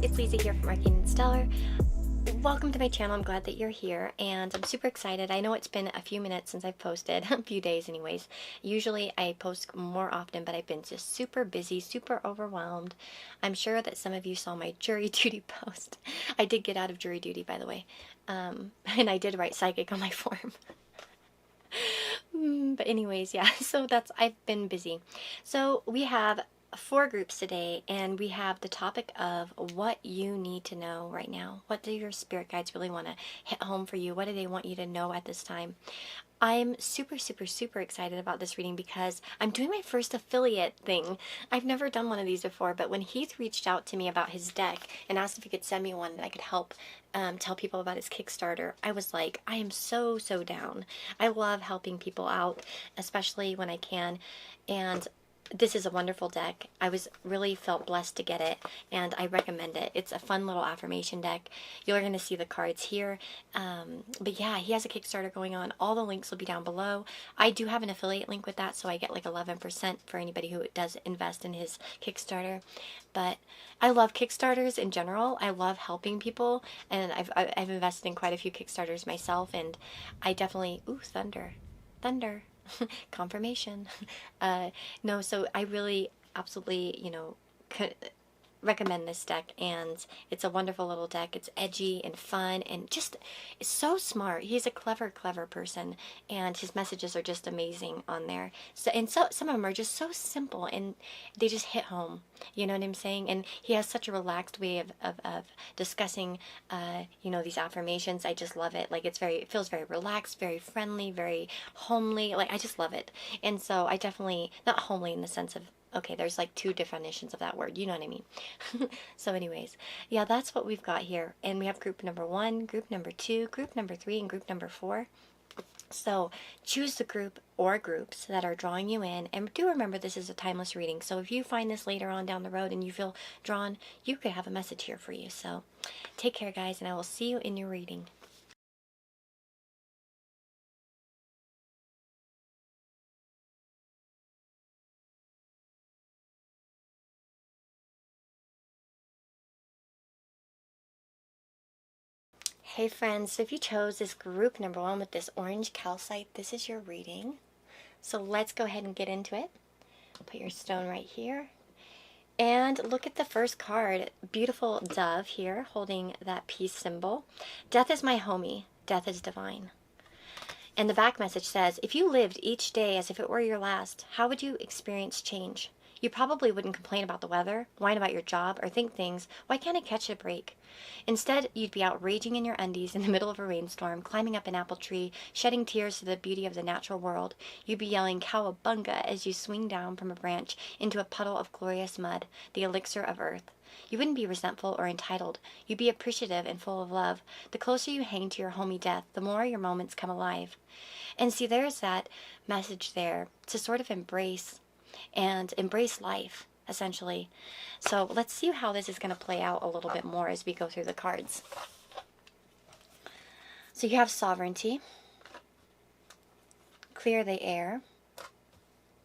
it's Lisa here from Arcane Stellar. Welcome to my channel. I'm glad that you're here, and I'm super excited. I know it's been a few minutes since I've posted, a few days anyways. Usually I post more often, but I've been just super busy, super overwhelmed. I'm sure that some of you saw my jury duty post. I did get out of jury duty, by the way, and I did write psychic on my form. But anyways, yeah, so I've been busy. So we have 4 groups today, and we have the topic of what you need to know right now. What do your spirit guides really want to hit home for you? What do they want you to know at this time? I'm super, super, super excited about this reading because I'm doing my first affiliate thing. I've never done one of these before, but when Heath reached out to me about his deck and asked if he could send me one that I could help tell people about his Kickstarter, I was like, I am so, so down. I love helping people out, especially when I can, and this is a wonderful deck. I really felt blessed to get it, and I recommend it. It's a fun little affirmation deck. You're going to see the cards here. But yeah, he has a Kickstarter going on. All the links will be down below. I do have an affiliate link with that, so I get like 11% for anybody who does invest in his Kickstarter. But I love Kickstarters in general. I love helping people, and I've invested in quite a few Kickstarters myself, and I definitely... Ooh, thunder. Thunder. Confirmation. No, so I really absolutely, recommend this deck, and it's a wonderful little deck. It's edgy and fun, and just it's so smart. He's a clever person, and his messages are just amazing on there. So some of them are just so simple, and they just hit home. You know what I'm saying? And he has such a relaxed way of discussing these affirmations. I just love it. Like it feels very relaxed, very friendly, very homely. Like I just love it. And so I definitely, not homely in the sense of, okay, there's like 2 definitions of that word, you know what I mean? So anyways, yeah, that's what we've got here. And we have group number 1, group number 2, group number 3, and group number 4. So choose the group or groups that are drawing you in. And do remember, this is a timeless reading. So if you find this later on down the road and you feel drawn, you could have a message here for you. So take care, guys, and I will see you in your reading. Hey friends, so if you chose this group number 1 with this orange calcite, this is your reading. So let's go ahead and get into it. Put your stone right here. And look at the first card. Beautiful dove here holding that peace symbol. Death is my homie. Death is divine. And the back message says, if you lived each day as if it were your last, how would you experience change? You probably wouldn't complain about the weather, whine about your job, or think things, why can't I catch a break? Instead, you'd be out raging in your undies in the middle of a rainstorm, climbing up an apple tree, shedding tears to the beauty of the natural world. You'd be yelling cowabunga as you swing down from a branch into a puddle of glorious mud, the elixir of earth. You wouldn't be resentful or entitled. You'd be appreciative and full of love. The closer you hang to your homie death, the more your moments come alive. And see, there's that message there to sort of embrace life, essentially. So let's see how this is going to play out a little bit more as we go through the cards. So you have sovereignty, clear the air,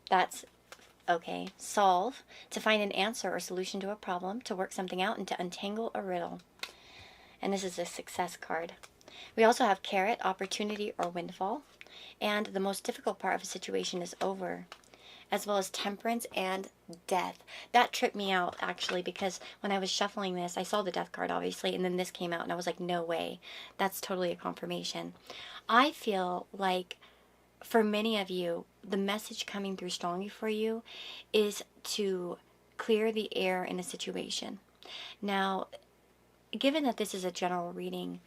that's okay, solve, to find an answer or solution to a problem, to work something out, and to untangle a riddle. And this is a success card. We also have carrot, opportunity or windfall, and the most difficult part of a situation is over, as well as temperance and death. That tripped me out, actually, because when I was shuffling this, I saw the death card, obviously, and then this came out, and I was like, no way. That's totally a confirmation. I feel like, for many of you, the message coming through strongly for you is to clear the air in a situation. Now, given that this is a general reading,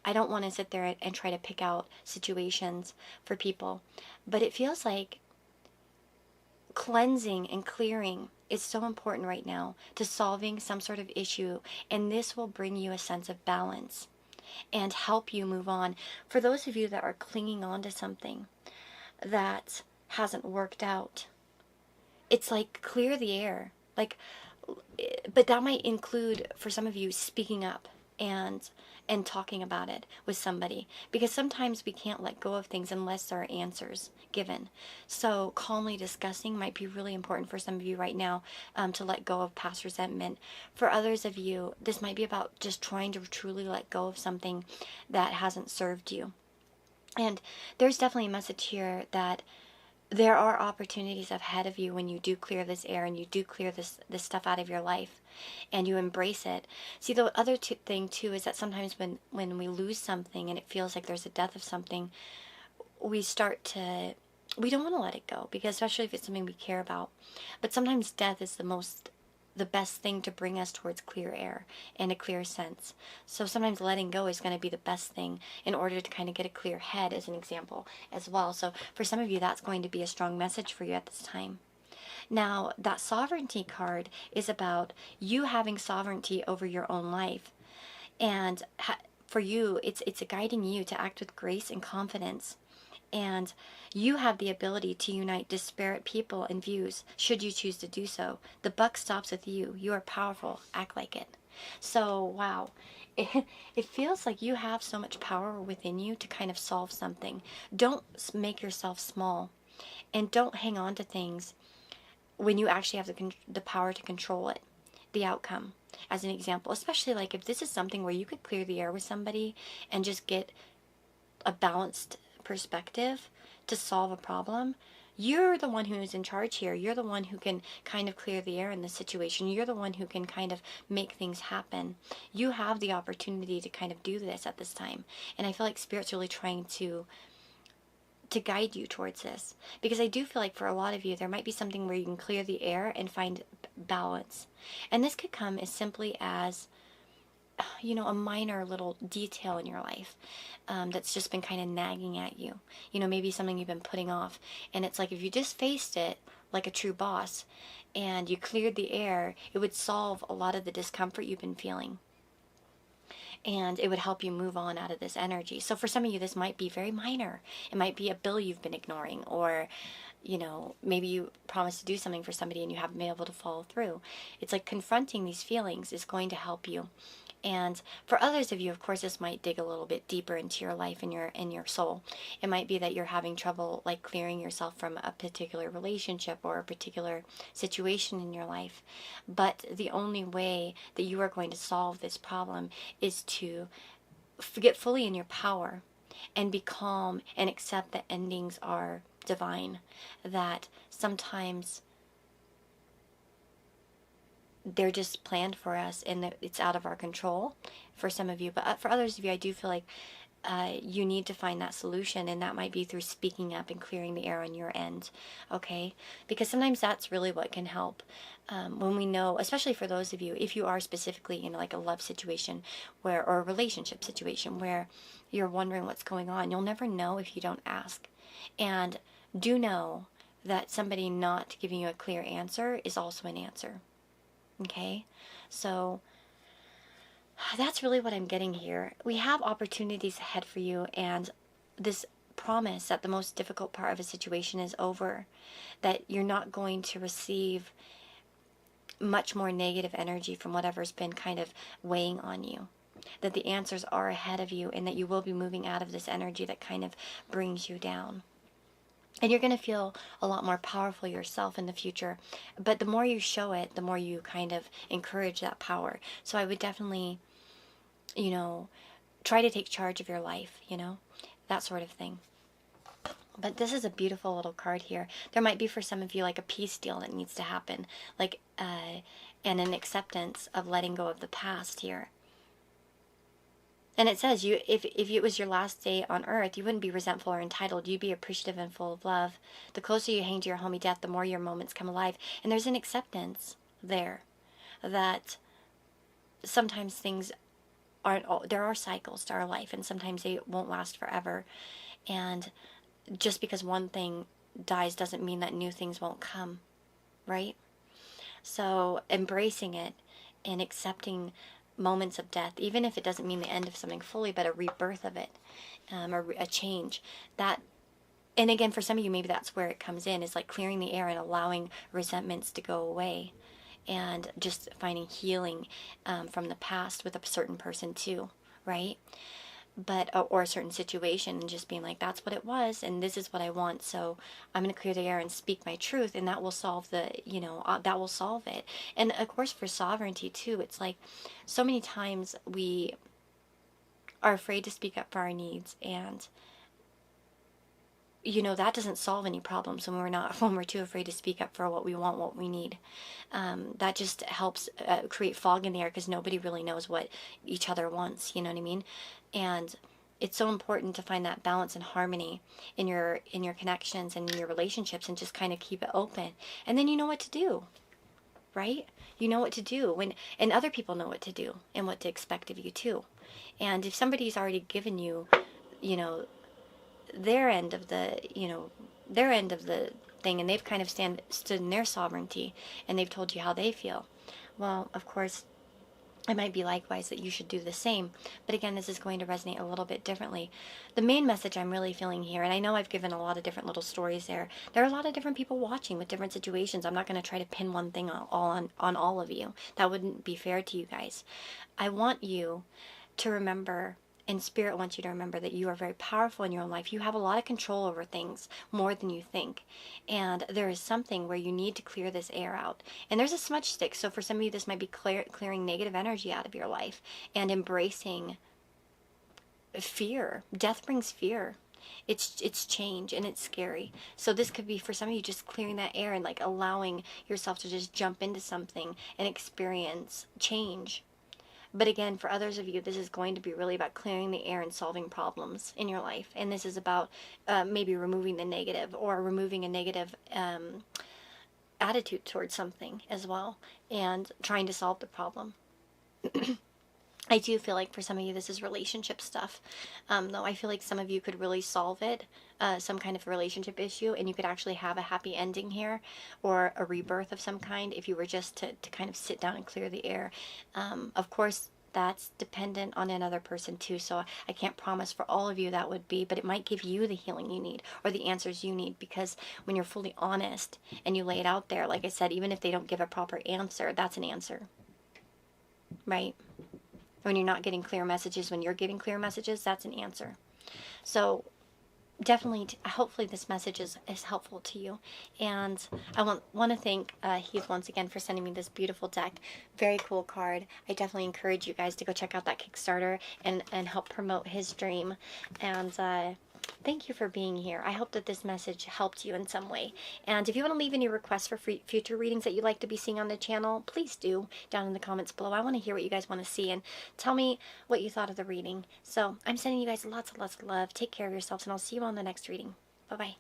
I don't want to sit there and try to pick out situations for people, but it feels like cleansing and clearing is so important right now to solving some sort of issue, and this will bring you a sense of balance and help you move on. For those of you that are clinging on to something that hasn't worked out, it's like clear the air. But that might include, for some of you, speaking up. and talking about it with somebody, because sometimes we can't let go of things unless there are answers given. So calmly discussing might be really important for some of you right now, to let go of past resentment. For others of you, this might be about just trying to truly let go of something that hasn't served you. And there's definitely a message here that there are opportunities ahead of you when you do clear this air and you do clear this stuff out of your life and you embrace it. See, the other thing too is that sometimes when we lose something and it feels like there's a death of something, we don't want to let it go, because especially if it's something we care about. But sometimes death is the best thing to bring us towards clear air and a clear sense. So sometimes letting go is going to be the best thing in order to kind of get a clear head, as an example, as well. So for some of you, that's going to be a strong message for you at this time. Now, that sovereignty card is about you having sovereignty over your own life. And for you, it's guiding you to act with grace and confidence. And you have the ability to unite disparate people and views, should you choose to do so. The buck stops with you. You are powerful. Act like it. So, wow. It feels like you have so much power within you to kind of solve something. Don't make yourself small. And don't hang on to things when you actually have the power to control it, the outcome. As an example, especially like if this is something where you could clear the air with somebody and just get a balanced perspective to solve a problem, you're the one who is in charge here. You're the one who can kind of clear the air in the situation. You're the one who can kind of make things happen. You have the opportunity to kind of do this at this time. And I feel like Spirit's really trying to guide you towards this, because I do feel like for a lot of you there might be something where you can clear the air and find balance. And this could come as simply as a minor little detail in your life that's just been kind of nagging at you. Maybe something you've been putting off. And it's like if you just faced it like a true boss and you cleared the air, it would solve a lot of the discomfort you've been feeling. And it would help you move on out of this energy. So for some of you, this might be very minor. It might be a bill you've been ignoring, or maybe you promised to do something for somebody and you haven't been able to follow through. It's like confronting these feelings is going to help you. And for others of you, of course, this might dig a little bit deeper into your life and your soul. It might be that you're having trouble like clearing yourself from a particular relationship or a particular situation in your life. But the only way that you are going to solve this problem is to get fully in your power and be calm and accept that endings are divine, that sometimes they're just planned for us and it's out of our control for some of you. But for others of you, I do feel like you need to find that solution, and that might be through speaking up and clearing the air on your end, okay? Because sometimes that's really what can help. When we know, especially for those of you, if you are specifically in like a love situation or a relationship situation where you're wondering what's going on, you'll never know if you don't ask. And do know that somebody not giving you a clear answer is also an answer. Okay, so that's really what I'm getting here. We have opportunities ahead for you, and this promise that the most difficult part of a situation is over, that you're not going to receive much more negative energy from whatever's been kind of weighing on you, that the answers are ahead of you, and that you will be moving out of this energy that kind of brings you down. And you're going to feel a lot more powerful yourself in the future. But the more you show it, the more you kind of encourage that power. So I would definitely, try to take charge of your life, that sort of thing. But this is a beautiful little card here. There might be for some of you like a peace deal that needs to happen, like and an acceptance of letting go of the past here. And it says, if it was your last day on earth, you wouldn't be resentful or entitled. You'd be appreciative and full of love. The closer you hang to your homey death, the more your moments come alive. And there's an acceptance there that sometimes things there are cycles to our life, and sometimes they won't last forever. And just because one thing dies doesn't mean that new things won't come, right? So embracing it and accepting moments of death, even if it doesn't mean the end of something fully, but a rebirth of it, a change. And again, for some of you, maybe that's where it comes in, is like clearing the air and allowing resentments to go away and just finding healing from the past with a certain person too, right? But or a certain situation, and just being like, that's what it was and this is what I want, so I'm going to clear the air and speak my truth, and that will solve the, that will solve it. And of course for sovereignty too, it's like so many times we are afraid to speak up for our needs, and that doesn't solve any problems when we're too afraid to speak up for what we want, what we need. That just helps create fog in the air, because nobody really knows what each other wants. You know what I mean? And it's so important to find that balance and harmony in your connections and in your relationships, and just kind of keep it open. And then you know what to do, right? You know what to do and other people know what to do and what to expect of you too. And if somebody's already given you, you know, their end of the thing, and they've kind of stood in their sovereignty, and they've told you how they feel, well, of course it might be likewise that you should do the same. But again, this is going to resonate a little bit differently. The main message I'm really feeling here, and I know I've given a lot of different little stories there are a lot of different people watching with different situations. I'm not going to try to pin one thing on all of you. That wouldn't be fair to you guys. I want you to remember, and Spirit wants you to remember, that you are very powerful in your own life. You have a lot of control over things, more than you think. And there is something where you need to clear this air out. And there's a smudge stick. So for some of you, this might be clearing negative energy out of your life and embracing fear. Death brings fear. It's change, and it's scary. So this could be for some of you just clearing that air and like allowing yourself to just jump into something and experience change. But again, for others of you, this is going to be really about clearing the air and solving problems in your life. And this is about maybe removing the negative, or removing a negative attitude towards something as well, and trying to solve the problem. I do feel like for some of you, this is relationship stuff. Though I feel like some of you could really solve it, some kind of relationship issue, and you could actually have a happy ending here, or a rebirth of some kind, if you were just to kind of sit down and clear the air. Of course, that's dependent on another person too, so I can't promise for all of you that would be, but it might give you the healing you need, or the answers you need, because when you're fully honest and you lay it out there, like I said, even if they don't give a proper answer, that's an answer, right? When you're not getting clear messages, when you're getting clear messages, that's an answer. So definitely, hopefully this message is helpful to you. And I want to thank Heath once again for sending me this beautiful deck. Very cool card. I definitely encourage you guys to go check out that Kickstarter and help promote his dream. And thank you for being here. I hope that this message helped you in some way. And if you want to leave any requests for future readings that you'd like to be seeing on the channel, please do down in the comments below. I want to hear what you guys want to see, and tell me what you thought of the reading. So I'm sending you guys lots of love. Take care of yourselves, and I'll see you on the next reading. Bye-bye.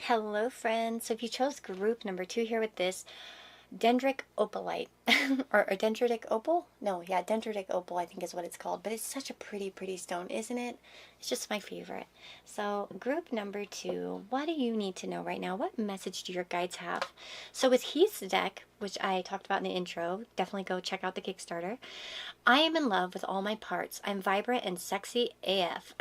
Hello, friends. So if you chose group number 2 here with this dendritic opalite, or dendritic opal? No, yeah, dendritic opal, I think is what it's called. But it's such a pretty stone, isn't it? It's just my favorite. So group number 2, what do you need to know right now? What message do your guides have? So with Heath's deck, which I talked about in the intro, definitely go check out the Kickstarter. I am in love with all my parts. I'm vibrant and sexy AF.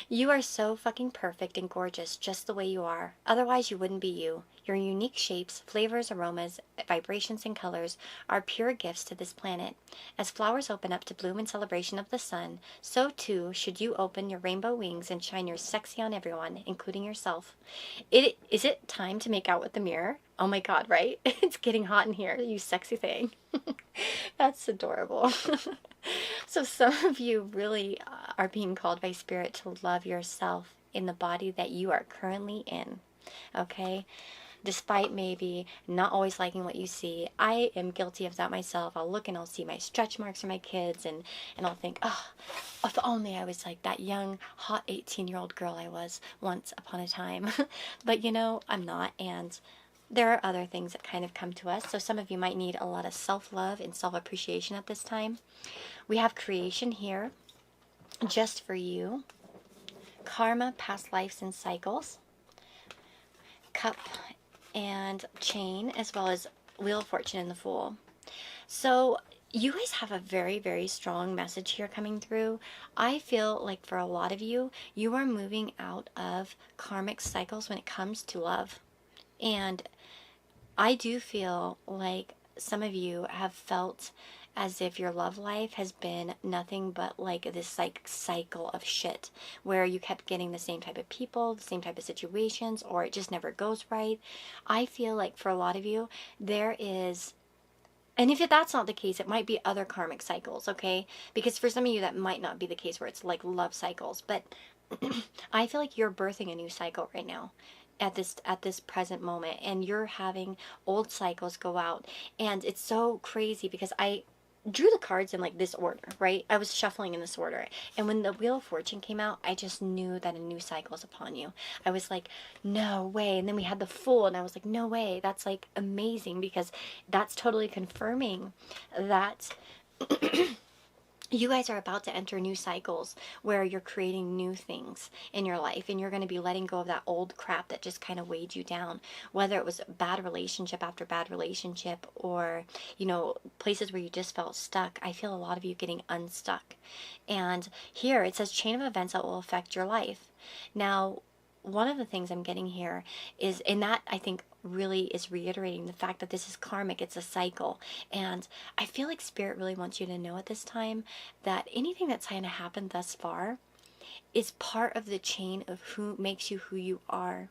You are so fucking perfect and gorgeous just the way you are. Otherwise, you wouldn't be you. Your unique shapes, flavors, aromas, vibrations, and colors are pure gifts to this planet. As flowers open up to bloom in celebration of the sun, so too should you open your rainbow wings and shine your sexy on everyone, including yourself. Is it time to make out with the mirror? Oh my god, right? It's getting hot in here, you sexy thing. That's adorable. So some of you really are being called by Spirit to love yourself in the body that you are currently in. Okay? Despite maybe not always liking what you see. I am guilty of that myself. I'll look and I'll see my stretch marks for my kids, and I'll think, oh, if only I was like that young, hot 18-year-old girl I was once upon a time. But I'm not, and there are other things that kind of come to us. So some of you might need a lot of self-love and self-appreciation at this time. We have creation here just for you. Karma, past lives and cycles. Cup and chain, as well as Wheel of Fortune and the Fool. So You guys have a very, very strong message here coming through. I feel like for a lot of you, you are moving out of karmic cycles when it comes to love. And I do feel like some of you have felt as if your love life has been nothing but like this like cycle of shit where you kept getting the same type of people, the same type of situations, or it just never goes right. I feel like for a lot of you, there is, and if that's not the case, it might be other karmic cycles, okay? Because for some of you, that might not be the case where it's like love cycles. But I feel like you're birthing a new cycle right now at this present moment, and you're having old cycles go out. And it's so crazy because I drew the cards in like this order, right? I was shuffling in this order. And when the Wheel of Fortune came out, I just knew that a new cycle is upon you. I was like, no way. And then we had the Fool, and I was like, no way. That's like amazing because that's totally confirming that you guys are about to enter new cycles where you're creating new things in your life, and you're going to be letting go of that old crap that just kind of weighed you down, whether it was bad relationship after bad relationship, or places where you just felt stuck. I feel a lot of you getting unstuck. And here it says chain of events that will affect your life. Now, one of the things I'm getting here is, and that I think really is reiterating the fact that this is karmic, it's a cycle. And I feel like Spirit really wants you to know at this time that anything that's kind of happened thus far is part of the chain of who makes you who you are.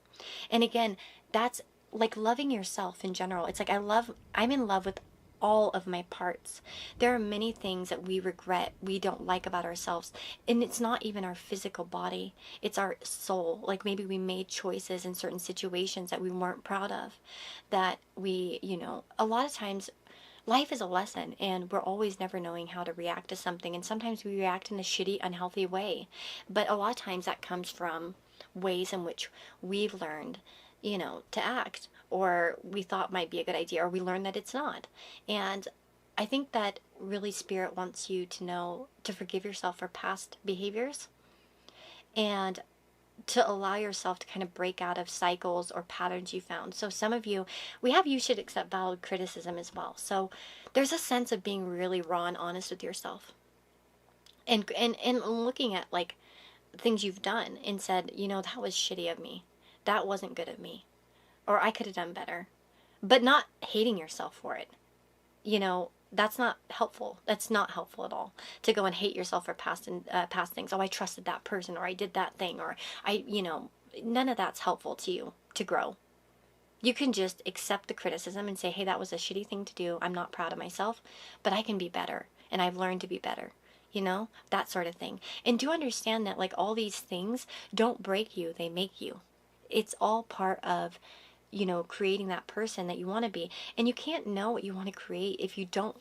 And again, that's like loving yourself in general. It's like I'm in love with all of my parts. There are many things that we regret, we don't like about ourselves. And it's not even our physical body, it's our soul. Like maybe we made choices in certain situations that we weren't proud of. That a lot of times life is a lesson, and we're always never knowing how to react to something. And sometimes we react in a shitty, unhealthy way. But a lot of times that comes from ways in which we've learned to act, or we thought might be a good idea, or we learned that it's not. And I think that really Spirit wants you to know to forgive yourself for past behaviors, and to allow yourself to kind of break out of cycles or patterns you found. So some of you, you should accept valid criticism as well. So there's a sense of being really raw and honest with yourself, and looking at like things you've done and said, that was shitty of me. That wasn't good of me. Or I could have done better. But not hating yourself for it. That's not helpful. That's not helpful at all. To go and hate yourself for past things. Oh, I trusted that person, or I did that thing, or none of that's helpful to you to grow. You can just accept the criticism and say, hey, that was a shitty thing to do. I'm not proud of myself, but I can be better. And I've learned to be better. That sort of thing. And do understand that like all these things don't break you, they make you. It's all part of, creating that person that you want to be. And you can't know what you want to create if you don't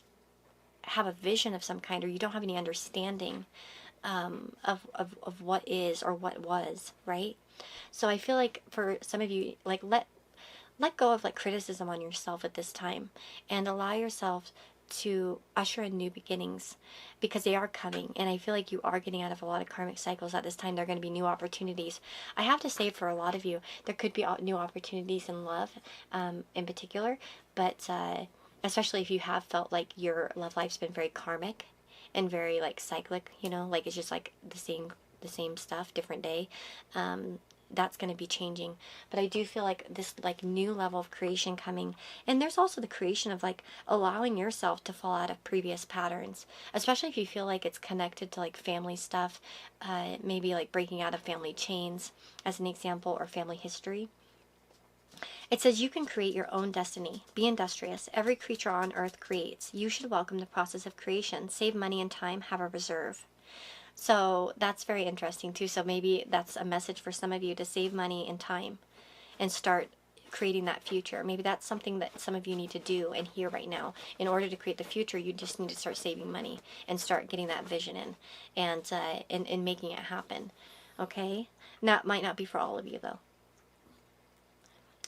have a vision of some kind, or you don't have any understanding of what is or what was, right? So I feel like for some of you, like let go of like criticism on yourself at this time, and allow yourself to usher in new beginnings, because they are coming. And I feel like you are getting out of a lot of karmic cycles at this time. There are going to be new opportunities. I have to say, for a lot of you, there could be new opportunities in love, in particular, but especially if you have felt like your love life's been very karmic and very like cyclic, like it's just like the same stuff, different day. That's going to be changing. But I do feel like this like new level of creation coming. And there's also the creation of like allowing yourself to fall out of previous patterns, especially if you feel like it's connected to like family stuff, maybe like breaking out of family chains as an example, or family history. It says you can create your own destiny. Be industrious. Every creature on earth creates. You should welcome the process of creation. Save money and time. Have a reserve. So that's very interesting too. So maybe that's a message for some of you, to save money and time and start creating that future. Maybe that's something that some of you need to do and hear right now. In order to create the future, you just need to start saving money and start getting that vision in, and making it happen. Okay? That might not be for all of you though.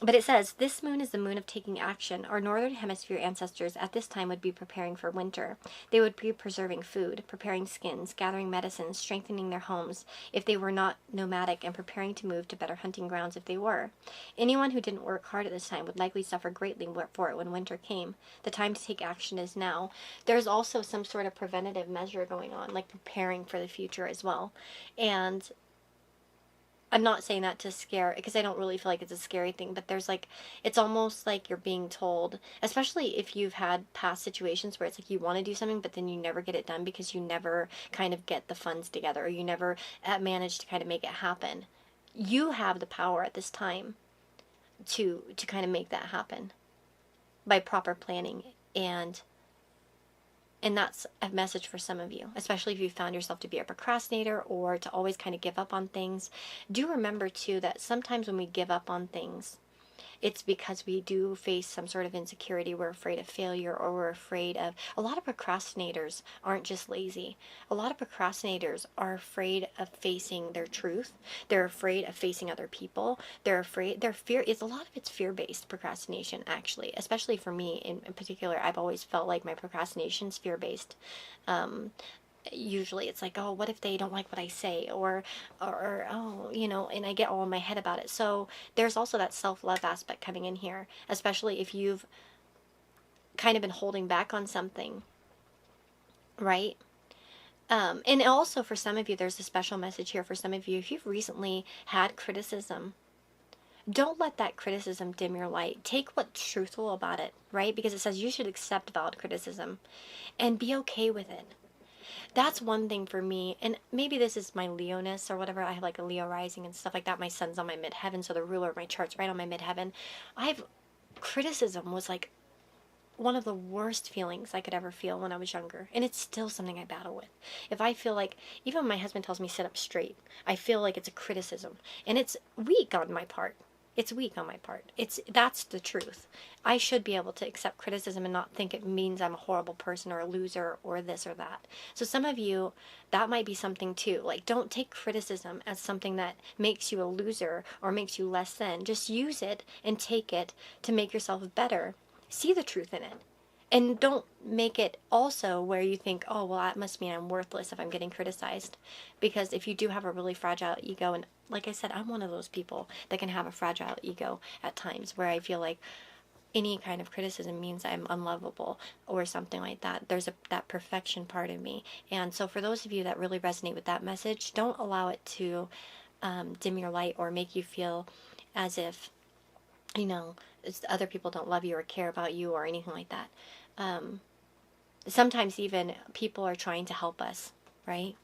But it says, this moon is the moon of taking action. Our northern hemisphere ancestors at this time would be preparing for winter. They would be preserving food, preparing skins, gathering medicines, strengthening their homes if they were not nomadic, and preparing to move to better hunting grounds if they were. Anyone who didn't work hard at this time would likely suffer greatly for it when winter came. The time to take action is now. There's also some sort of preventative measure going on, like preparing for the future as well. And I'm not saying that to scare, because I don't really feel like it's a scary thing, but there's like, it's almost like you're being told, especially if you've had past situations where it's like you want to do something, but then you never get it done because you never kind of get the funds together, or you never manage to kind of make it happen. You have the power at this time to kind of make that happen by proper planning. And that's a message for some of you, especially if you found yourself to be a procrastinator or to always kind of give up on things. Do remember, too, that sometimes when we give up on things, it's because we do face some sort of insecurity. We're afraid of failure, or we're afraid of... A lot of procrastinators aren't just lazy. A lot of procrastinators are afraid of facing their truth. They're afraid of facing other people. They're afraid... Their fear is... A lot of it's fear-based procrastination, actually. Especially for me in particular. I've always felt like my procrastination's fear-based. Usually it's like, oh, what if they don't like what I say, or oh, you know, and I get all in my head about it. So there's also that self-love aspect coming in here, especially if you've kind of been holding back on something, right? And also for some of you, there's a special message here for some of you. If you've recently had criticism, don't let that criticism dim your light. Take what's truthful about it, right? Because it says you should accept valid criticism and be okay with it. That's one thing for me, and maybe this is my Leoness or whatever. I have like a Leo rising and stuff like that. My sun's on my midheaven, so the ruler of my chart's right on my midheaven. Criticism was like one of the worst feelings I could ever feel when I was younger, and it's still something I battle with. If I feel like, even when my husband tells me sit up straight, I feel like it's a criticism, and it's weak on my part. It's weak on my part. That's the truth. I should be able to accept criticism and not think it means I'm a horrible person or a loser or this or that. So some of you, that might be something too. Like, don't take criticism as something that makes you a loser or makes you less than. Just use it and take it to make yourself better. See the truth in it. And don't make it also where you think, oh, well, that must mean I'm worthless if I'm getting criticized. Because if you do have a really fragile ego, and like I said, I'm one of those people that can have a fragile ego at times where I feel like any kind of criticism means I'm unlovable or something like that. There's that perfection part of me. And so for those of you that really resonate with that message, don't allow it to dim your light or make you feel as if, you know, other people don't love you or care about you or anything like that. Sometimes even people are trying to help us, right?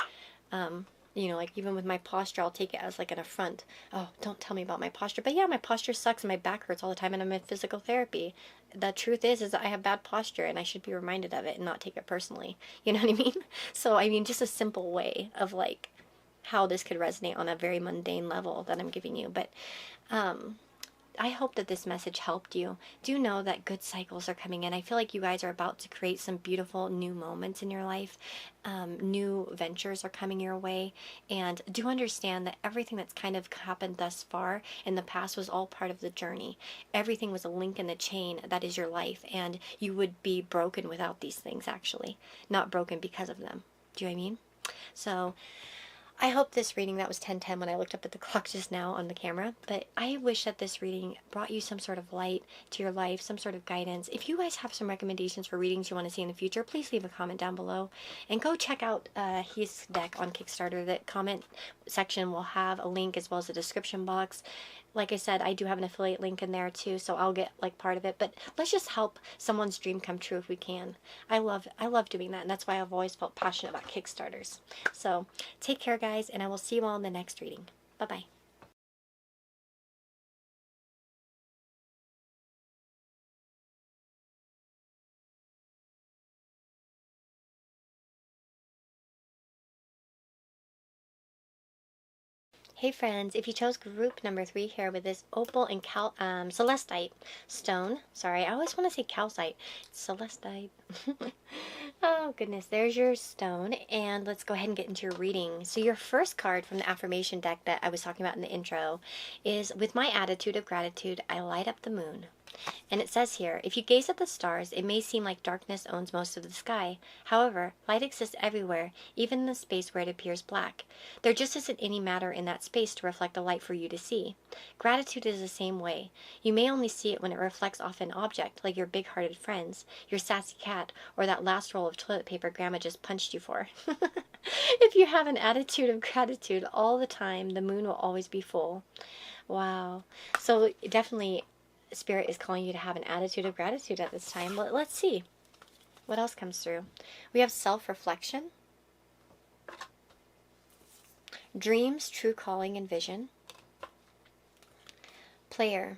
You know, like even with my posture, I'll take it as like an affront. Oh, don't tell me about my posture. But yeah, my posture sucks and my back hurts all the time and I'm in physical therapy. The truth is that I have bad posture and I should be reminded of it and not take it personally. You know what I mean? So, I mean, just a simple way of like how this could resonate on a very mundane level that I'm giving you. But, I hope that this message helped you. Do know that good cycles are coming in. I feel like you guys are about to create some beautiful new moments in your life. New ventures are coming your way. And do understand that everything that's kind of happened thus far in the past was all part of the journey. Everything was a link in the chain that is your life. And you would be broken without these things, actually. Not broken because of them. Do you know what I mean? So I hope this reading, that was 10:10 when I looked up at the clock just now on the camera, but I wish that this reading brought you some sort of light to your life, some sort of guidance. If you guys have some recommendations for readings you want to see in the future, please leave a comment down below. And go check out his deck on Kickstarter. The comment section will have a link as well as a description box. Like I said, I do have an affiliate link in there too, so I'll get like part of it. But let's just help someone's dream come true if we can. I love doing that, and that's why I've always felt passionate about Kickstarters. So take care, guys, and I will see you all in the next reading. Bye-bye. Hey friends, if you chose group number 3 here with this opal and celestite stone, sorry, I always want to say calcite, it's celestite. Oh goodness, there's your stone, and let's go ahead and get into your reading. So your first card from the affirmation deck that I was talking about in the intro is, with my attitude of gratitude, I light up the moon. And it says here, if you gaze at the stars, it may seem like darkness owns most of the sky. However, light exists everywhere, even in the space where it appears black. There just isn't any matter in that space to reflect a light for you to see. Gratitude is the same way. You may only see it when it reflects off an object, like your big-hearted friends, your sassy cat, or that last roll of toilet paper Grandma just punched you for. If you have an attitude of gratitude all the time, the moon will always be full. Wow. So definitely, Spirit is calling you to have an attitude of gratitude at this time. Let's see what else comes through. We have self-reflection, dreams, true calling and vision, player,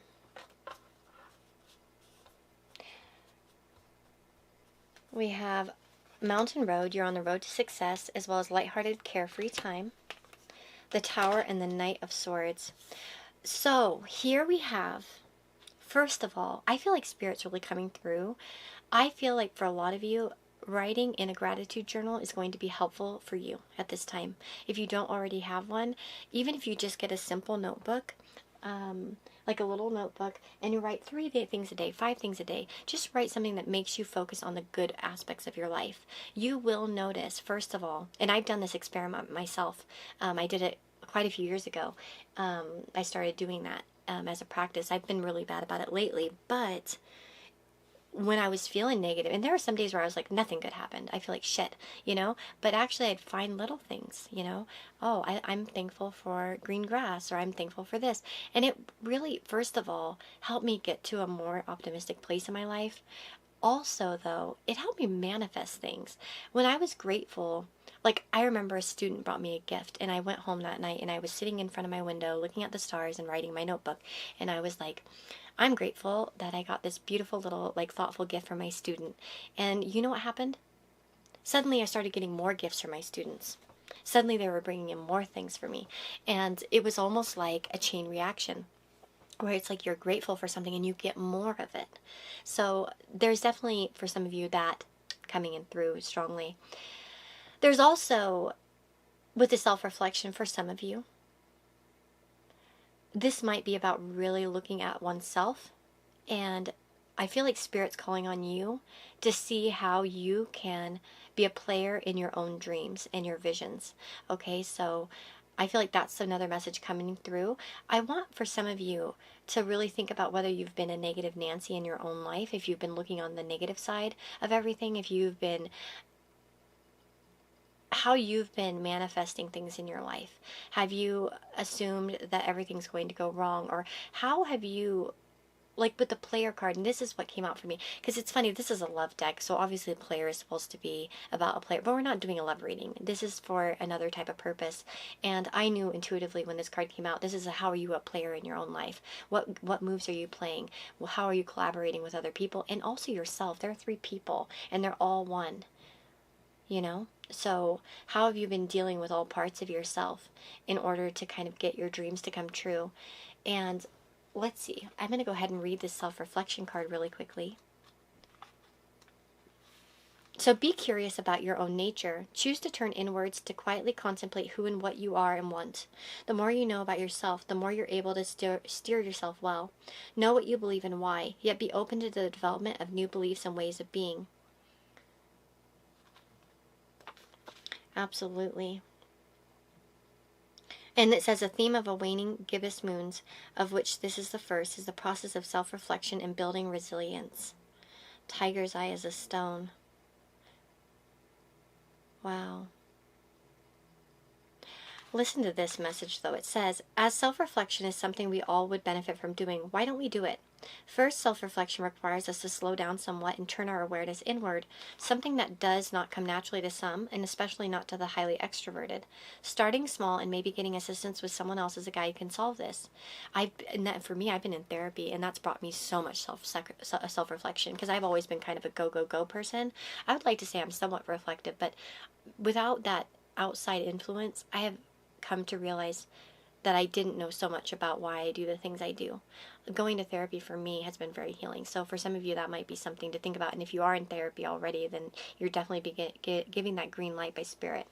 we have mountain road, you're on the road to success, as well as lighthearted, carefree time, the tower, and the Knight of Swords. So here we have, first of all, I feel like Spirit's really coming through. I feel like for a lot of you, writing in a gratitude journal is going to be helpful for you at this time. If you don't already have one, even if you just get a simple notebook, like a little notebook, and you write 3 things a day, 5 things a day, just write something that makes you focus on the good aspects of your life. You will notice, first of all, and I've done this experiment myself. I did it quite a few years ago. I started doing that as a practice. I've been really bad about it lately, but when I was feeling negative, and there were some days where I was like, nothing good happened. I feel like shit, but actually I'd find little things, oh, I'm thankful for green grass, or I'm thankful for this. And it really, first of all, helped me get to a more optimistic place in my life. Also, though, it helped me manifest things. When I was grateful, like I remember a student brought me a gift, and I went home that night and I was sitting in front of my window looking at the stars and writing my notebook, and I was like, I'm grateful that I got this beautiful little, like, thoughtful gift from my student. And you know what happened? Suddenly I started getting more gifts from my students. Suddenly they were bringing in more things for me. And it was almost like a chain reaction, where it's like you're grateful for something and you get more of it. So there's definitely, for some of you, that coming in through strongly. There's also, with the self-reflection, for some of you, this might be about really looking at oneself, and I feel like Spirit's calling on you to see how you can be a player in your own dreams and your visions. Okay, so I feel like that's another message coming through. I want for some of you to really think about whether you've been a negative Nancy in your own life, if you've been looking on the negative side of everything, if you've been, how you've been manifesting things in your life. Have you assumed that everything's going to go wrong? Or how have you, like with the player card, and this is what came out for me, because it's funny, this is a love deck, so obviously the player is supposed to be about a player, but we're not doing a love reading. This is for another type of purpose, and I knew intuitively when this card came out, this is a, how are you a player in your own life? What moves are you playing? Well, how are you collaborating with other people? And also yourself. There are 3 people, and they're all one. So how have you been dealing with all parts of yourself in order to kind of get your dreams to come true? And let's see, I'm going to go ahead and read this self-reflection card really quickly. So be curious about your own nature. Choose to turn inwards to quietly contemplate who and what you are and want. The more you know about yourself, the more you're able to steer yourself well. Know what you believe and why, yet be open to the development of new beliefs and ways of being. Absolutely. And it says, a theme of a waning gibbous moons, of which this is the first, is the process of self-reflection and building resilience. Tiger's eye is a stone. Wow. Listen to this message, though. It says, as self-reflection is something we all would benefit from doing, why don't we do it? First, self-reflection requires us to slow down somewhat and turn our awareness inward, something that does not come naturally to some, and especially not to the highly extroverted. Starting small and maybe getting assistance with someone else is a guide who can solve this. For me, I've been in therapy, and that's brought me so much self-reflection, because I've always been kind of a go person. I would like to say I'm somewhat reflective, but without that outside influence, I have come to realize that I didn't know so much about why I do the things I do. Going to therapy for me has been very healing. So for some of you, that might be something to think about. And if you are in therapy already, then you're definitely giving that green light by spirit.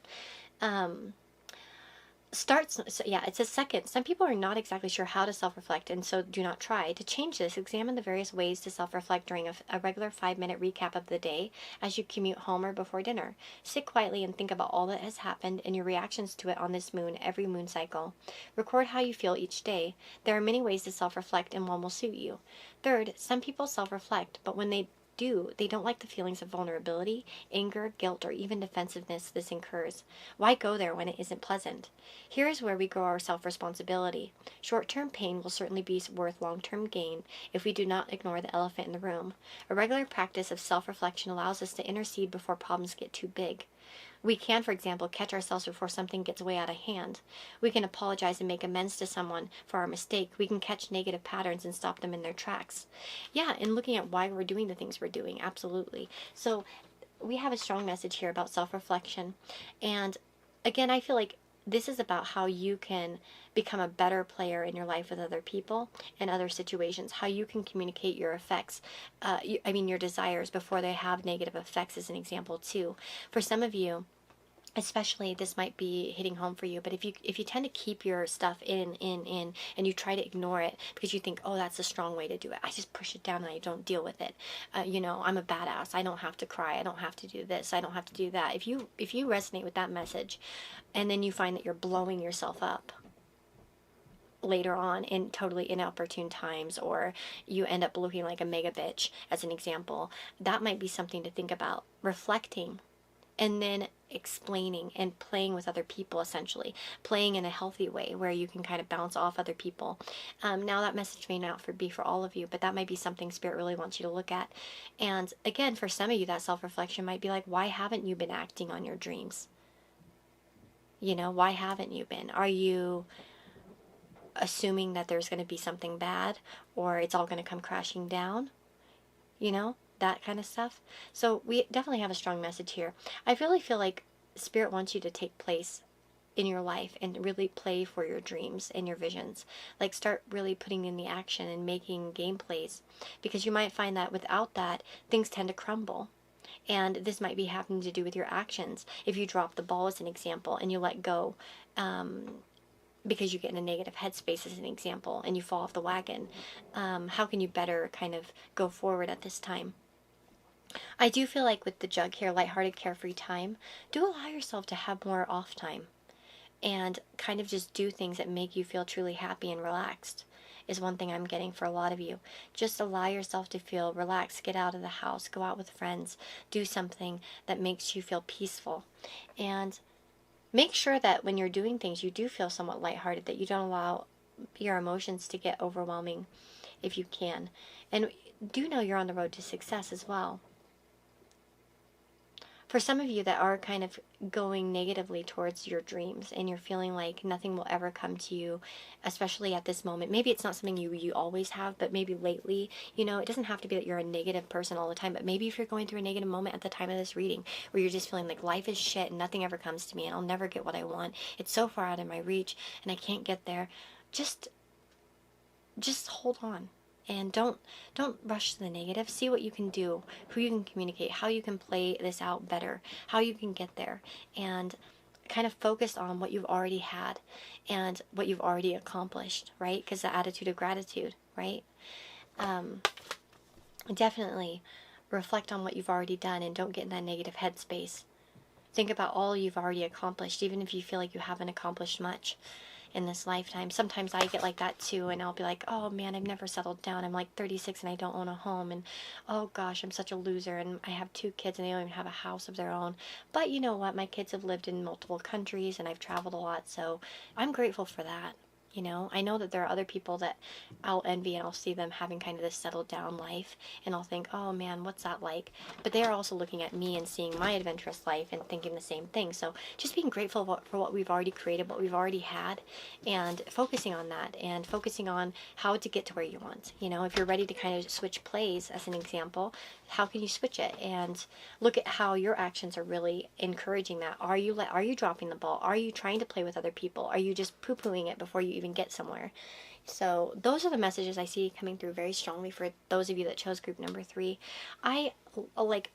Starts, so yeah, it says second, some people are not exactly sure how to self-reflect, and so do not try. To change this, examine the various ways to self-reflect during a regular 5-minute recap of the day as you commute home or before dinner. Sit quietly and think about all that has happened and your reactions to it on this moon every moon cycle. Record how you feel each day. There are many ways to self-reflect, and one will suit you. Third, some people self-reflect, but when they don't like the feelings of vulnerability, anger, guilt, or even defensiveness this incurs. Why go there when it isn't pleasant? Here is where we grow our self-responsibility. Short-term pain will certainly be worth long-term gain if we do not ignore the elephant in the room. A regular practice of self-reflection allows us to intercede before problems get too big. We can, for example, catch ourselves before something gets way out of hand. We can apologize and make amends to someone for our mistake. We can catch negative patterns and stop them in their tracks. Yeah, and looking at why we're doing the things we're doing, absolutely. So we have a strong message here about self-reflection. And again, I feel like this is about how you can become a better player in your life with other people and other situations, how you can communicate your effects, your desires before they have negative effects, as an example too. For some of you, especially, this might be hitting home for you, but if you tend to keep your stuff in and you try to ignore it because you think, oh, that's a strong way to do it, I just push it down and I don't deal with it, I'm a badass, I don't have to cry, I don't have to do this, I don't have to do that. If you resonate with that message and then you find that you're blowing yourself up later on in totally inopportune times, or you end up looking like a mega bitch, as an example, that might be something to think about. Reflecting and then explaining and playing with other people, essentially playing in a healthy way where you can kind of bounce off other people. Now, that message may not be for all of you, but that might be something Spirit really wants you to look at. And again, for some of you, that self-reflection might be like, why haven't you been acting on your dreams? Why haven't you been? Are you assuming that there's going to be something bad, or it's all going to come crashing down? That kind of stuff. So we definitely have a strong message here. I really feel like Spirit wants you to take place in your life and really play for your dreams and your visions. Like, start really putting in the action and making gameplays, because you might find that without that, things tend to crumble. And this might be having to do with your actions. If you drop the ball, as an example, and you let go, because you get in a negative headspace, as an example, and you fall off the wagon, how can you better kind of go forward at this time? I do feel like with the jug here, lighthearted, carefree time, do allow yourself to have more off time and kind of just do things that make you feel truly happy and relaxed, is one thing I'm getting for a lot of you. Just allow yourself to feel relaxed. Get out of the house, go out with friends, do something that makes you feel peaceful. And make sure that when you're doing things, you do feel somewhat lighthearted, that you don't allow your emotions to get overwhelming if you can. And do know you're on the road to success as well. For some of you that are kind of going negatively towards your dreams and you're feeling like nothing will ever come to you, especially at this moment, maybe it's not something you always have, but maybe lately, it doesn't have to be that you're a negative person all the time, but maybe if you're going through a negative moment at the time of this reading, where you're just feeling like life is shit and nothing ever comes to me and I'll never get what I want, it's so far out of my reach and I can't get there, just hold on. And don't rush to the negative. See what you can do, who you can communicate, how you can play this out better, how you can get there, and kind of focus on what you've already had and what you've already accomplished, right? Because the attitude of gratitude, right? Definitely reflect on what you've already done and don't get in that negative headspace. Think about all you've already accomplished, even if you feel like you haven't accomplished much in this lifetime. Sometimes I get like that too, and I'll be like, oh man, I've never settled down. I'm like 36 and I don't own a home, and oh gosh, I'm such a loser, and I have 2 kids and they don't even have a house of their own. But you know what? My kids have lived in multiple countries and I've traveled a lot, so I'm grateful for that. I know that there are other people that I'll envy, and I'll see them having kind of this settled down life, and I'll think, oh man, what's that like? But they are also looking at me and seeing my adventurous life and thinking the same thing. So just being grateful for what we've already created, what we've already had, and focusing on that, and focusing on how to get to where you want. If you're ready to kind of switch plays, as an example, how can you switch it? And look at how your actions are really encouraging that. Are you dropping the ball? Are you trying to play with other people? Are you just poo-pooing it before you even get somewhere. So those are the messages I see coming through very strongly for those of you that chose group number 3. I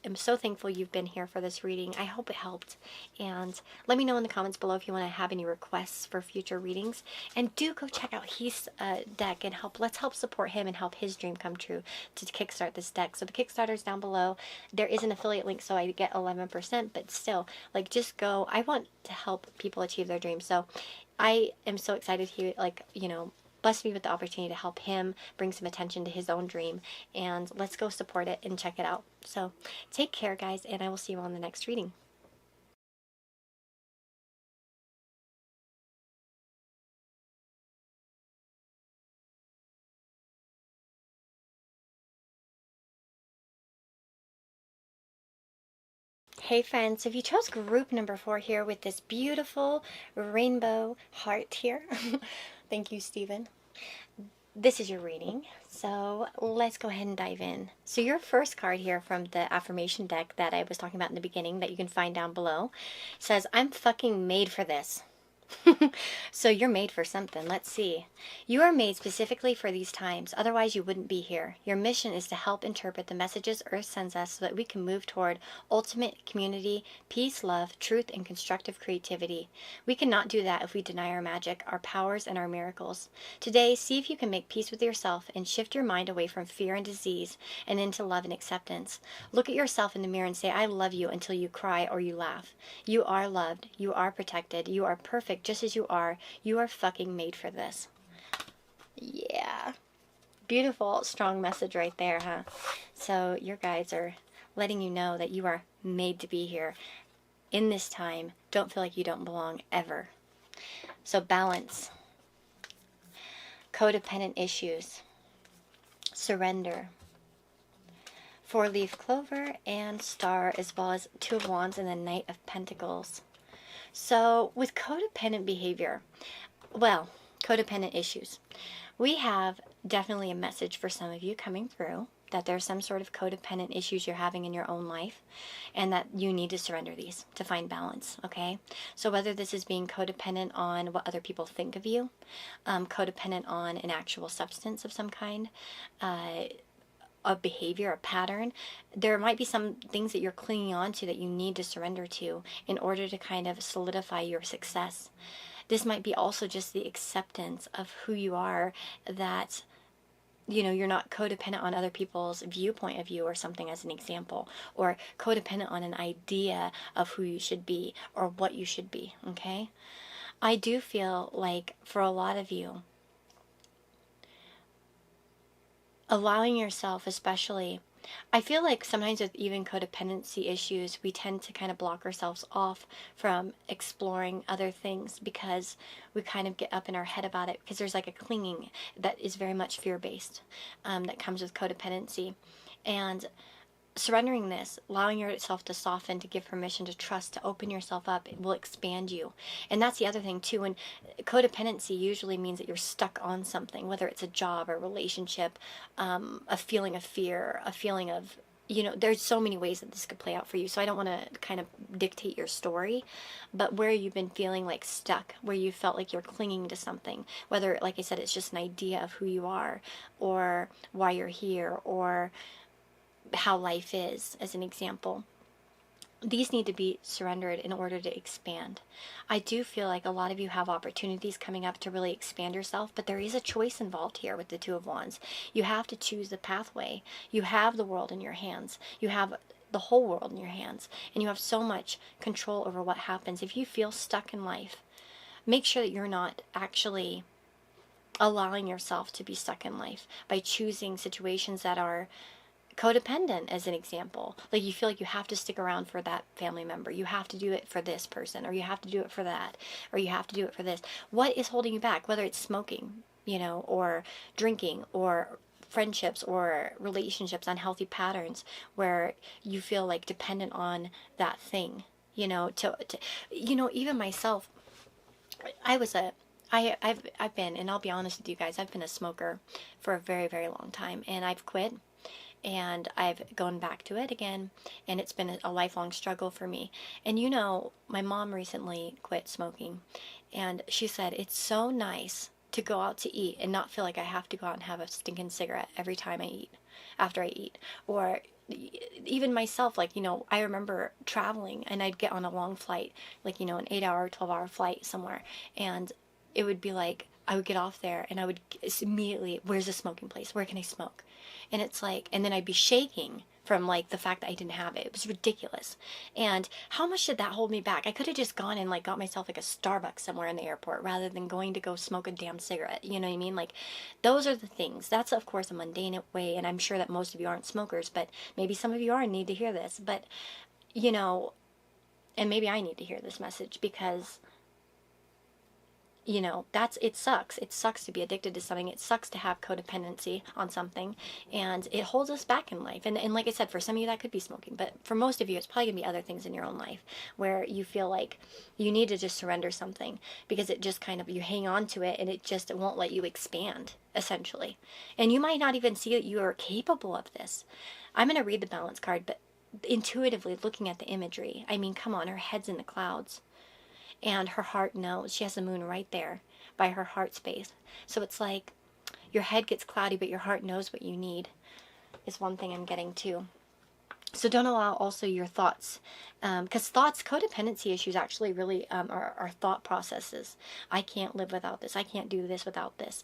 am so thankful you've been here for this reading. I hope it helped. And let me know in the comments below if you want to have any requests for future readings. And do go check out Heath's deck and let's help support him and help his dream come true to kickstart this deck. So the Kickstarter is down below. There is an affiliate link, so I get 11%, but still, like, just go. I want to help people achieve their dreams. So I am so excited he, blessed me with the opportunity to help him bring some attention to his own dream, and let's go support it and check it out. So take care, guys, and I will see you on the next reading. Hey friends, if you chose group number 4 here with this beautiful rainbow heart here, thank you, Stephen. This is your reading, so let's go ahead and dive in. So your first card here from the affirmation deck that I was talking about in the beginning that you can find down below says, I'm fucking made for this. So you're made for something. Let's see. You are made specifically for these times. Otherwise, you wouldn't be here. Your mission is to help interpret the messages Earth sends us so that we can move toward ultimate community, peace, love, truth, and constructive creativity. We cannot do that if we deny our magic, our powers, and our miracles. Today, see if you can make peace with yourself and shift your mind away from fear and disease and into love and acceptance. Look at yourself in the mirror and say, I love you, until you cry or you laugh. You are loved. You are protected. You are perfect just as you are. You are fucking made for this. Yeah. Beautiful, strong message right there, huh? So your guides are letting you know that you are made to be here in this time. Don't feel like you don't belong ever. So balance, codependent issues, surrender, 4-leaf clover and star, as well as 2 of Wands and the Knight of Pentacles. So with codependent behavior, well, codependent issues, we have definitely a message for some of you coming through that there's some sort of codependent issues you're having in your own life and that you need to surrender these to find balance, okay? So whether this is being codependent on what other people think of you, codependent on an actual substance of some kind, a behavior, a pattern, there might be some things that you're clinging on to that you need to surrender to in order to kind of solidify your success. This might be also just the acceptance of who you are, that you're not codependent on other people's viewpoint of you or something, as an example, or codependent on an idea of who you should be or what you should be, okay? I do feel like for a lot of you, allowing yourself, especially, I feel like sometimes with even codependency issues, we tend to kind of block ourselves off from exploring other things because we kind of get up in our head about it, because there's like a clinging that is very much fear-based that comes with codependency. And surrendering this, allowing yourself to soften, to give permission, to trust, to open yourself up, it will expand you. And that's the other thing too. And codependency usually means that you're stuck on something, whether it's a job or relationship, a feeling of fear, a feeling of, there's so many ways that this could play out for you. So I don't want to kind of dictate your story, but where you've been feeling like stuck, where you felt like you're clinging to something, whether, like I said, it's just an idea of who you are or why you're here or how life is, as an example. These need to be surrendered in order to expand. I do feel like a lot of you have opportunities coming up to really expand yourself, but there is a choice involved here with the 2 of Wands. You have to choose the pathway. You have the world in your hands. You have the whole world in your hands, and you have so much control over what happens. If you feel stuck in life, make sure that you're not actually allowing yourself to be stuck in life by choosing situations that are codependent, as an example. Like you feel like you have to stick around for that family member, you have to do it for this person, or you have to do it for that, or you have to do it for this. What is holding you back? Whether it's smoking, or drinking, or friendships or relationships, unhealthy patterns where you feel like dependent on that thing, even myself, I've been, and I'll be honest with you guys, I've been a smoker for a very, very long time, and I've quit. And I've gone back to it again, and it's been a lifelong struggle for me. And my mom recently quit smoking, and she said it's so nice to go out to eat and not feel like I have to go out and have a stinking cigarette every time I eat, after I eat. Or even myself, like, I remember traveling and I'd get on a long flight, like, an 8-hour, 12-hour flight somewhere. And it would be like, I would get off there and I would immediately, where's a smoking place? Where can I smoke? And it's like, and then I'd be shaking from like the fact that I didn't have it. It was ridiculous. And how much did that hold me back? I could have just gone and like got myself like a Starbucks somewhere in the airport rather than going to go smoke a damn cigarette. You know what I mean? Like, those are the things. That's of course a mundane way, and I'm sure that most of you aren't smokers, but maybe some of you are and need to hear this. But, and maybe I need to hear this message because it sucks. It sucks to be addicted to something. It sucks to have codependency on something, and it holds us back in life. And like I said, for some of you that could be smoking, but for most of you it's probably gonna be other things in your own life where you feel like you need to just surrender something because it just kind of, you hang on to it and it won't let you expand, essentially. And you might not even see that you are capable of this. I'm gonna read the balance card, but intuitively looking at the imagery, I mean, come on, her head's in the clouds. And her heart knows. She has the moon right there by her heart space. So it's like your head gets cloudy, but your heart knows what you need, is one thing I'm getting to. So don't allow also your thoughts, because codependency issues actually really are thought processes. I can't live without this. I can't do this without this.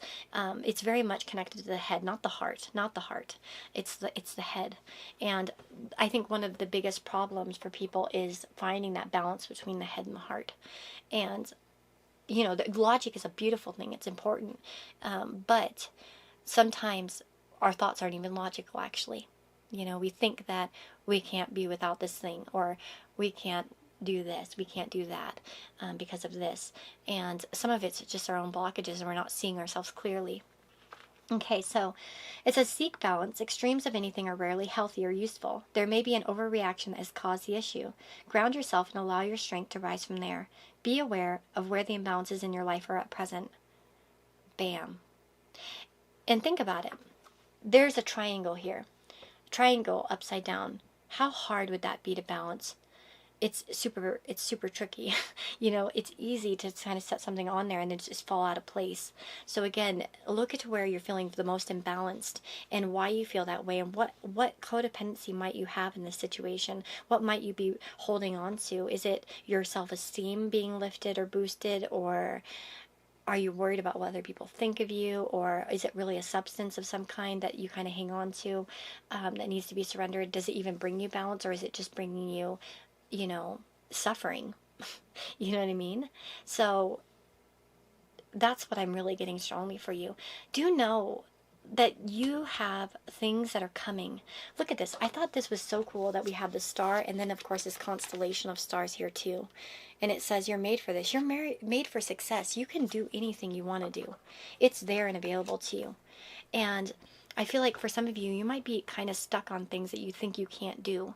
It's very much connected to the head, not the heart. Not the heart. It's the head. And I think one of the biggest problems for people is finding that balance between the head and the heart. And the logic is a beautiful thing. It's important, but sometimes our thoughts aren't even logical, actually. We think that we can't be without this thing, or we can't do this, we can't do that because of this. And some of it's just our own blockages and we're not seeing ourselves clearly. Okay, so it says, seek balance. Extremes of anything are rarely healthy or useful. There may be an overreaction that has caused the issue. Ground yourself and allow your strength to rise from there. Be aware of where the imbalances in your life are at present. Bam. And think about it. There's a triangle here. Triangle upside down. How hard would that be to balance? It's super tricky. It's easy to kind of set something on there and then just fall out of place. So again, look at where you're feeling the most imbalanced and why you feel that way, and what codependency might you have in this situation. What might you be holding on to? Is it your self-esteem being lifted or boosted, or are you worried about what other people think of you? Or is it really a substance of some kind that you kind of hang on to that needs to be surrendered? Does it even bring you balance, or is it just bringing you, suffering? You know what I mean? So that's what I'm really getting strongly for you. Do know that you have things that are coming. Look at this. I thought this was so cool that we have the star, and then of course this constellation of stars here too. And it says you're made for this. You're made for success. You can do anything you want to do. It's there and available to you. And I feel like for some of you, you might be kind of stuck on things that you think you can't do.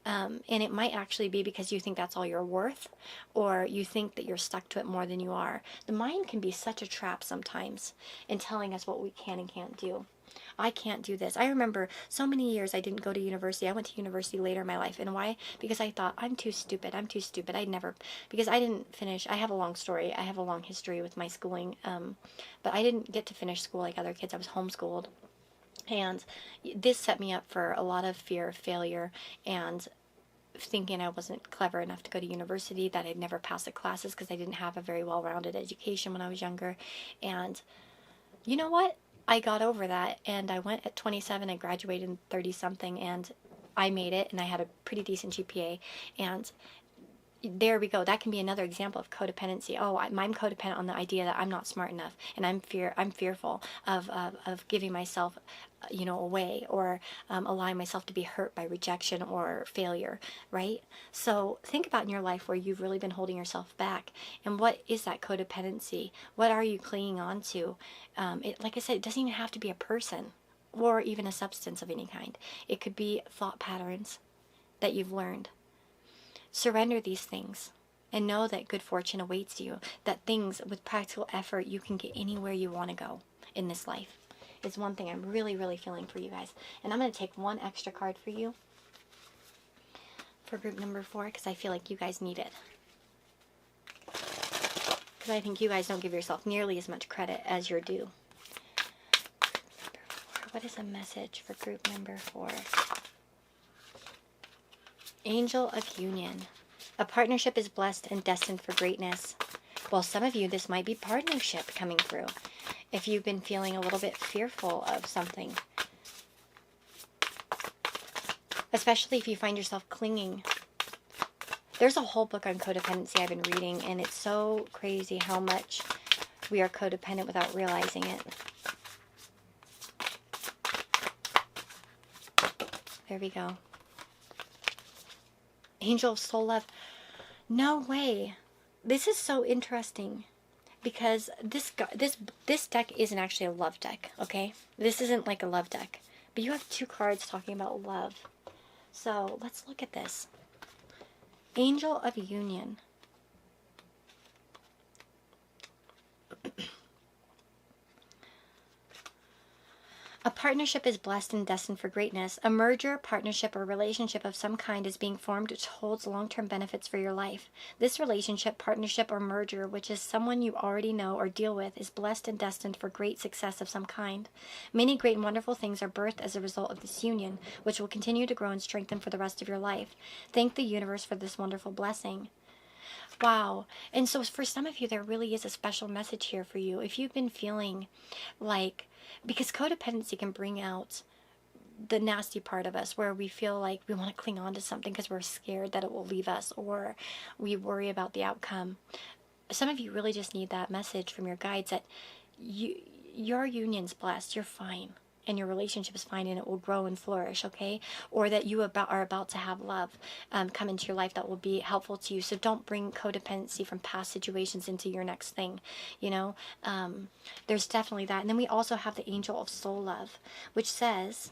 And it might actually be because you think that's all you're worth, or you think that you're stuck to it more than you are. The mind can be such a trap sometimes in telling us what we can and can't do. I can't do this. I remember so many years I didn't go to university. I went to university later in my life. And why? Because I thought, I'm too stupid. Because I didn't finish. I have a long story. I have a long history with my schooling. But I didn't get to finish school like other kids. I was homeschooled. And this set me up for a lot of fear of failure and thinking I wasn't clever enough to go to university, that I'd never pass the classes because I didn't have a very well-rounded education when I was younger. And you know what? I got over that, and I went at 27 and graduated in 30-something, and I made it, and I had a pretty decent GPA, and there we go. That can be another example of codependency. Oh, I'm codependent on the idea that I'm not smart enough, and I'm fearful of giving myself, away, or allowing myself to be hurt by rejection or failure, right? So think about in your life where you've really been holding yourself back, and what is that codependency? What are you clinging on to? Like I said, it doesn't even have to be a person or even a substance of any kind. It could be thought patterns that you've learned. Surrender these things and know that good fortune awaits you, that things with practical effort you can get anywhere you want to go in this life. Is one thing I'm really, really feeling for you guys. And I'm going to take one extra card for you for group number 4 because I feel like you guys need it. because I think you guys don't give yourself nearly as much credit as you're due. What is a message for group number 4? Angel of Union. A partnership is blessed and destined for greatness. Well, some of you, this might be partnership coming through. If you've been feeling a little bit fearful of something. Especially if you find yourself clinging. There's a whole book on codependency I've been reading, and it's so crazy how much we are codependent without realizing it. There we go. Angel of Soul Love. No way. This is so interesting because this deck isn't actually a love deck, okay? This isn't like a love deck. But you have 2 cards talking about love. So let's look at this. Angel of Union. A partnership is blessed and destined for greatness. A merger, partnership, or relationship of some kind is being formed which holds long-term benefits for your life. This relationship, partnership, or merger, which is someone you already know or deal with, is blessed and destined for great success of some kind. Many great and wonderful things are birthed as a result of this union, which will continue to grow and strengthen for the rest of your life. Thank the universe for this wonderful blessing. Wow. And so for some of you, there really is a special message here for you. If you've been feeling like, because codependency can bring out the nasty part of us where we feel like we want to cling on to something because we're scared that it will leave us, or we worry about the outcome. Some of you really just need that message from your guides that your union's blessed, you're fine. And your relationship is fine and it will grow and flourish, okay? Or that you are about to have love come into your life that will be helpful to you. So don't bring codependency from past situations into your next thing, you know? There's definitely that. And then we also have the Angel of Soul Love, which says,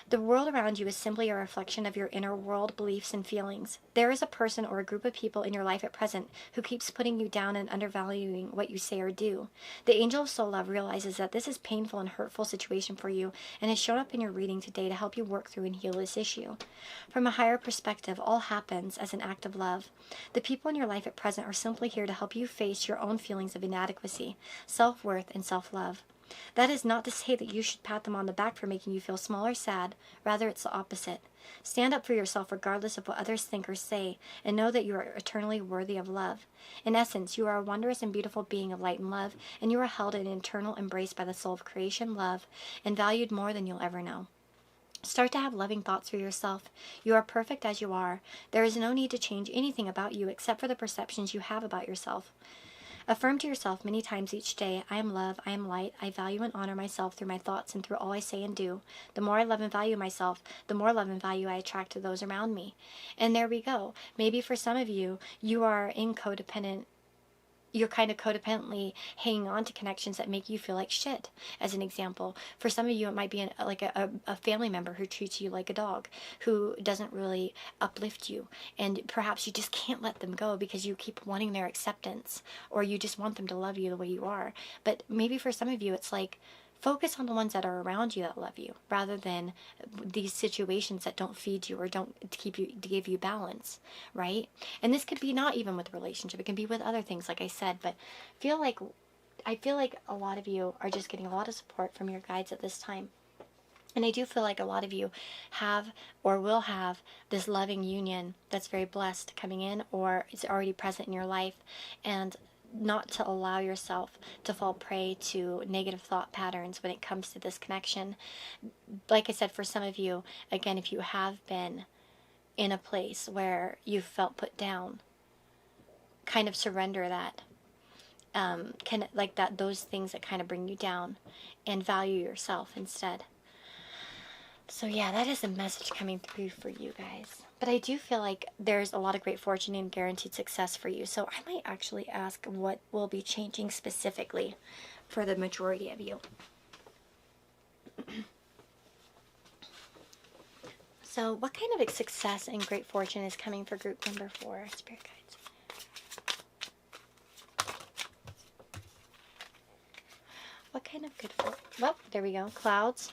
the world around you is simply a reflection of your inner world, beliefs, and feelings. There is a person or a group of people in your life at present who keeps putting you down and undervaluing what you say or do. The Angel of Soul Love realizes that this is a painful and hurtful situation for you and has shown up in your reading today to help you work through and heal this issue. From a higher perspective, all happens as an act of love. The people in your life at present are simply here to help you face your own feelings of inadequacy, self-worth, and self-love. That is not to say that you should pat them on the back for making you feel small or sad. Rather, it's the opposite. Stand up for yourself regardless of what others think or say, and know that you are eternally worthy of love. In essence, you are a wondrous and beautiful being of light and love, and you are held in eternal embrace by the soul of creation, love, and valued more than you'll ever know. Start to have loving thoughts for yourself. You are perfect as you are. There is no need to change anything about you except for the perceptions you have about yourself. Affirm to yourself many times each day, I am love, I am light, I value and honor myself through my thoughts and through all I say and do. The more I love and value myself, the more love and value I attract to those around me. And there we go. Maybe for some of you, you are in codependent. You're kind of codependently hanging on to connections that make you feel like shit, as an example. For some of you, it might be a family member who treats you like a dog, who doesn't really uplift you. And perhaps you just can't let them go because you keep wanting their acceptance, or you just want them to love you the way you are. But maybe for some of you, it's like, focus on the ones that are around you that love you, rather than these situations that don't feed you or don't give you balance, right? And this could be not even with a relationship; it can be with other things, like I said. But I feel like a lot of you are just getting a lot of support from your guides at this time. And I do feel like a lot of you have or will have this loving union that's very blessed coming in, or it's already present in your life, and not to allow yourself to fall prey to negative thought patterns when it comes to this connection. Like I said, for some of you, again, if you have been in a place where you felt put down, kind of surrender that. Those things that kind of bring you down, and value yourself instead. So yeah, that is a message coming through for you guys. But I do feel like there's a lot of great fortune and guaranteed success for you. So I might actually ask what will be changing specifically for the majority of you. So what kind of success and great fortune is coming for group number 4, Spirit Guides? What kind of good fortune? Well, there we go. Clouds.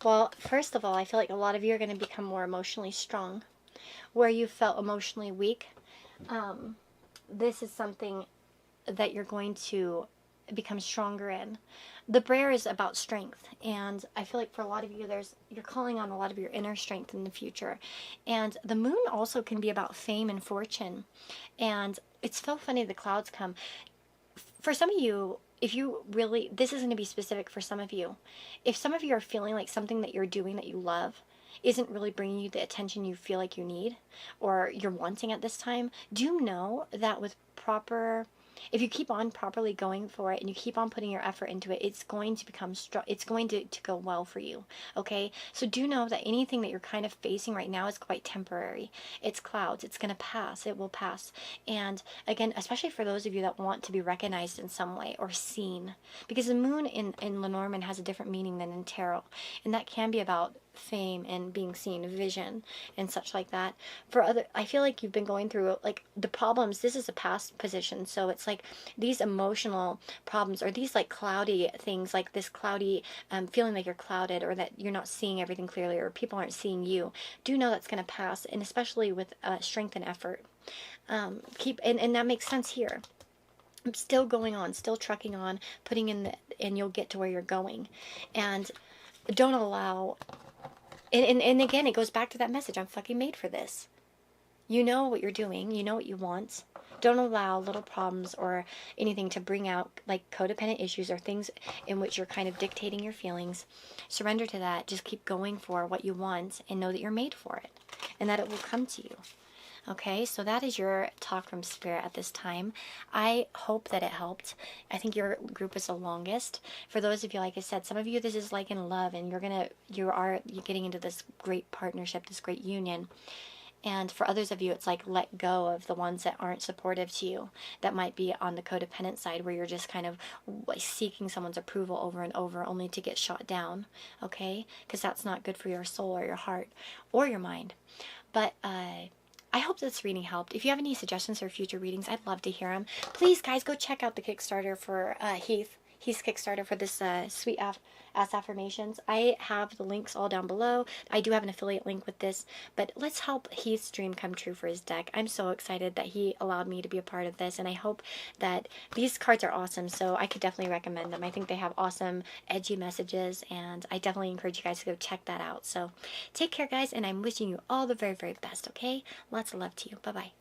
Well, first of all, I feel like a lot of you are going to become more emotionally strong. Where you felt emotionally weak, um, this is something that you're going to become stronger in. The prayer is about strength, and I feel like for a lot of you, you're calling on a lot of your inner strength in the future. And the moon also can be about fame and fortune. And it's so funny the clouds come. For some of you, if you really, this is going to be specific for some of you. If some of you are feeling like something that you're doing that you love isn't really bringing you the attention you feel like you need or you're wanting at this time, do know that with proper, if you keep on properly going for it and you keep on putting your effort into it, it's going to become strong. It's going to go well for you. Okay. So do know that anything that you're kind of facing right now is quite temporary. It's clouds. It's going to pass. It will pass. And again, especially for those of you that want to be recognized in some way or seen, because the moon in Lenormand has a different meaning than in tarot. And that can be about fame and being seen, vision and such like that. For other, I feel like you've been going through like the problems. This is a past position, so it's like these emotional problems or these like cloudy things, like this cloudy feeling like you're clouded or that you're not seeing everything clearly or people aren't seeing you. Do know that's going to pass, and especially with strength and effort. And that makes sense here. I'm still going on, still trucking on, putting in and you'll get to where you're going. And don't allow, and again, it goes back to that message. I'm fucking made for this. You know what you're doing. You know what you want. Don't allow little problems or anything to bring out like codependent issues or things in which you're kind of dictating your feelings. Surrender to that. Just keep going for what you want and know that you're made for it and that it will come to you. Okay, so that is your talk from Spirit at this time. I hope that it helped. I think your group is the longest. For those of you, like I said, some of you, this is like in love, and you're getting into this great partnership, this great union. And for others of you, it's like let go of the ones that aren't supportive to you. That might be on the codependent side where you're just kind of seeking someone's approval over and over only to get shot down. Okay? Because that's not good for your soul or your heart or your mind. But I hope this reading helped. If you have any suggestions for future readings, I'd love to hear them. Please, guys, go check out the Kickstarter for Heath's Kickstarter for this sweet ass affirmations. I have the links all down below. I do have an affiliate link with this, but let's help Heath's dream come true for his deck. I'm so excited that he allowed me to be a part of this, and I hope that these cards are awesome, so I could definitely recommend them. I think they have awesome, edgy messages, and I definitely encourage you guys to go check that out. So take care, guys, and I'm wishing you all the very, very best, okay? Lots of love to you. Bye-bye.